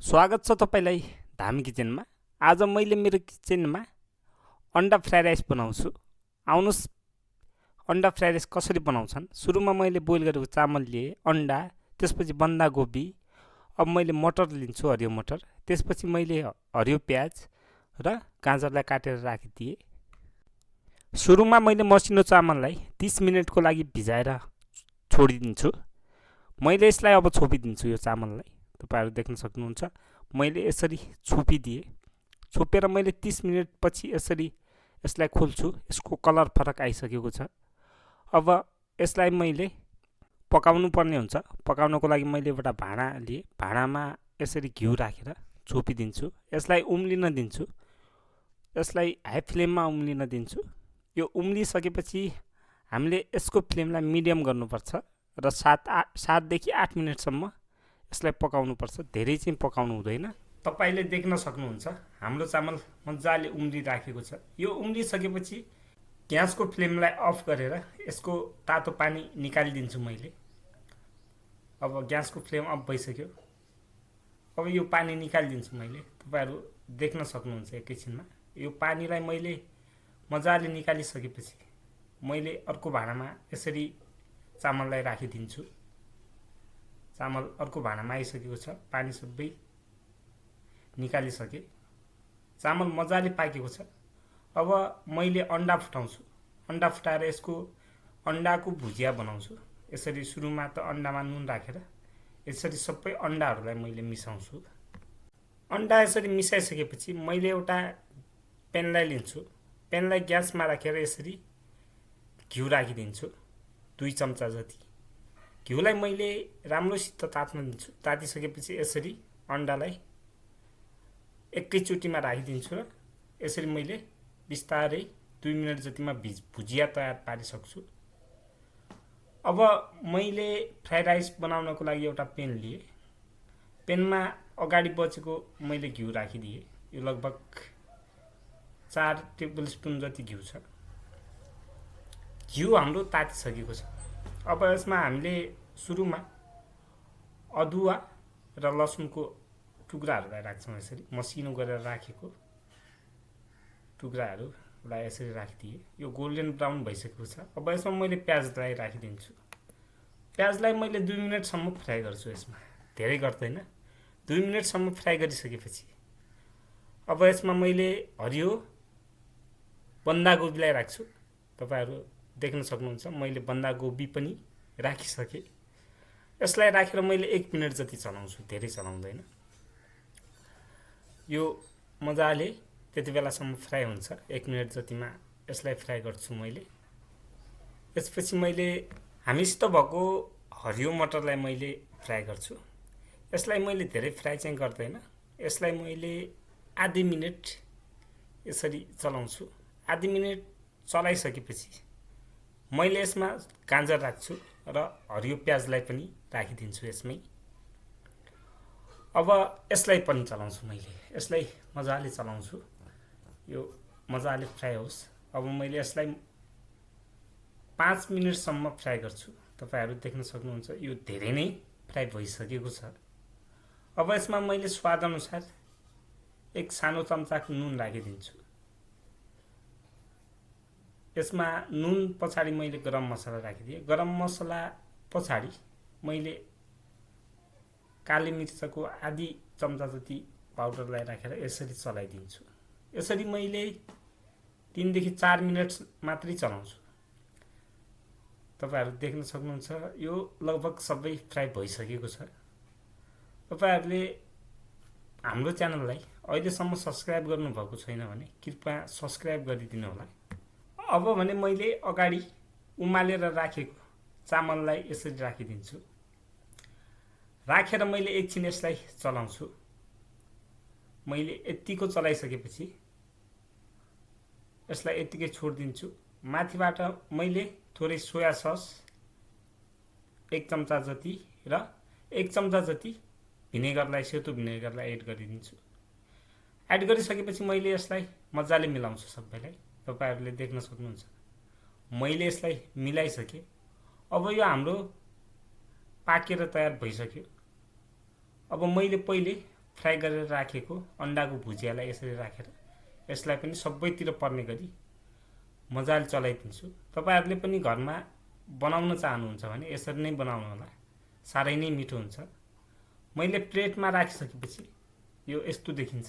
स्वागत छ तपाईलाई धामी किचनमा। आज मैले मेरो किचनमा अन्डा फ्राई राइस बनाउँछु। आउनुस् अन्डा फ्राई राइस कसरी बनाउँछन्। सुरुमा मैले बोइल गरेको चामल लिए, अन्डा, त्यसपछि बन्दागोभी, अब मैले मटर लिन्छु, हरियो मटर, त्यसपछि मैले हरियो प्याज र गाजरलाई काटेर राखिदिए। सुरुमा मैले मसिनो चामललाई 30 मिनेटको लागि भिजाएर छोडिदिन्छु। मैले यसलाई अब छोपिदिन्छु। यो चामललाई तपाईहरु देख्न सक्नुहुन्छ। मैले यसरी छोपिदिए। छोपेर मैले 30 मिनेट पछि यसरी यसलाई खोल्छु। यसको कलर फरक आइसकेको छ। अब यसलाई मैले पकाउनु पर्ने हुन्छ। पकाउनको लागि मैले एउटा भाँडा लिए। भाँडामा यसरी घिउ राखेर छोपिदिन्छु। यसलाई उम्लिन दिन्छु। यसलाई हाई फ्लेममा उम्लिन दिन्छु। यो उम्लिसकेपछि हामीले यसको फ्लेमलाई मिडियम गर्नुपर्छ र 7 देखि 8 मिनेटसम्म यसलाई पकाउनु पर्छ। धेरै चाहिँ पकाउनु हुँदैन। तपाईले देख्न सक्नुहुन्छ हाम्रो चामल मजाले उम्लिराखेको छ। यो उम्लिसकेपछि ग्यासको फ्लेमलाई अफ गरेर यसको तातो पानी निकालिदिन्छु मैले। अब ग्यासको फ्लेम अफ भइसक्यो। अब यो पानी निकालिदिन्छु मैले। तपाईहरु देख्न सक्नुहुन्छ एकैछिनमा। यो पानीलाई मैले मजाले निकालिसकेपछि मैले अर्को भाँडामा यसरी चामललाई राखिदिन्छु। चामल अर्को भाँडामा आइसकेको छ। पानी सबै निकालिसके। चामल मजाले पाकेको छ। अब मैले अन्डा फुटाउँछु। अन्डा फुटाएर यसको अन्डाको भुजिया बनाउँछु। यसरी सुरुमा त अन्डामा नुन राखेर यसरी सबै अन्डाहरूलाई मैले मिसाउँछु। अन्डा यसरी मिसाइसकेपछि मैले एउटा पेनलाई लिन्छु। पेनलाई ग्यासमा राखेर यसरी घिउ राखिदिन्छु। 2 चम्चा जति घिउलाई मैले राम्रोसित तात्न दिन्छु। तातिसकेपछि यसरी अन्डालाई एकैचोटीमा राखिदिन्छु र यसरी मैले बिस्तारै 2 मिनेट जतिमा भुजिया तयार पारिसक्छु। अब मैले फ्राई राइस बनाउनको लागि एउटा पेन लिए। पेनमा अगाडि बचेको मैले घिउ राखिदिए। यो लगभग 4 टेबलस्पुन जति घिउ छ। घिउ हाम्रो तातिसकेको छ। अब यसमा हामीले सुरुमा अदुवा र लसुनको टुक्राहरूलाई राख्छौं। यसरी मसिनो गरेर राखेको टुक्राहरूलाई यसरी राखिदिए। यो गोल्डन ब्राउन भइसकेको छ। अब यसमा मैले प्याजलाई राखिदिन्छु। प्याजलाई मैले 2 मिनेटसम्म फ्राई गर्छु। यसमा धेरै गर्दैन। 2 मिनेटसम्म फ्राई गरिसकेपछि अब यसमा मैले हरियो बन्दागोभीलाई राख्छु। तपाईहरु देख्न सक्नुहुन्छ मैले बन्दागोभी पनि राखिसके। यसलाई राखेर मैले 1 मिनेट जति चलाउँछु। धेरै चलाउँदैन। यो मजाले त्यतिबेलासम्म फ्राई हुन्छ। 1 मिनेट जतिमा यसलाई फ्राई गर्छु मैले। यसपछि मैले हामीसित भएको हरियो मटरलाई मैले फ्राई गर्छु। यसलाई मैले धेरै फ्राई चाहिँ गर्दैन। यसलाई मैले आधी मिनेट यसरी चलाउँछु। आधी मिनेट चलाइसकेपछि मैले यसमा गाजर राख्छु र हरियो प्याजलाई पनि राखिदिन्छु यसमै। अब यसलाई पनि चलाउँछु मैले। यसलाई मजाले चलाउँछु। यो मजाले फ्राई होस्। अब मैले यसलाई 5 मिनेटसम्म फ्राई गर्छु। तपाईहरु देख्न सक्नुहुन्छ यो धेरै नै फ्राई भइसकेको छ। अब यसमा मैले स्वाद अनुसार 1 सानो चम्चाको नुन राखिदिन्छु। यसमा नुन पछाडी मैले गरम मसला राखिदिए। गरम मसला पछाडी मैले काली मिर्चको आधी चम्चा जति पाउडरलाई राखेर यसरी चलाइदिन्छु। यसरी मैले 3 देखि 4 मिनेट मात्रै चलाउँछु। तपाईहरु देख्न सक्नुहुन्छ यो लगभग सबै फ्राई भइसकेको छ। तपाईहरुले हाम्रो च्यानललाई अहिलेसम्म सब्स्क्राइब गर्नुभएको छैन भने कृपया सब्स्क्राइब गरिदिनु होला। अब भने मैले अगाडि उमालेर राखेको चामललाई यसरी राखिदिन्छु। राखेर मैले एकछिन यसलाई चलाउँछु। मैले यतिको चलाइसकेपछि यसलाई यतिकै छोड्दिन्छु। माथिबाट मैले थोरै सोया सस 1 चम्चा जति र 1 चम्चा जति भिनेगरलाई, सेतो भिनेगरलाई एड गरिदिन्छु। एड गरिसकेपछि मैले यसलाई मजाले मिलाउँछु सबैलाई। तपाईहरुले देख्न सक्नुहुन्छ मैले यसलाई मिलाइसके। अब यो हाम्रो पाकेर तयार भइसक्यो। अब मैले पहिले फ्राई गरेर राखेको अन्डाको भुजियालाई यसरी राखेर यसलाई पनि सबैतिर पर्ने गरी मजाले चलाइदिन्छु। तपाईहरुले पनि घरमा बनाउन चाहनुहुन्छ भने यसरी नै बनाउनु होला, साह्रै नै मिठो हुन्छ। मैले प्लेटमा राखिसकेपछि यो यस्तो देखिन्छ।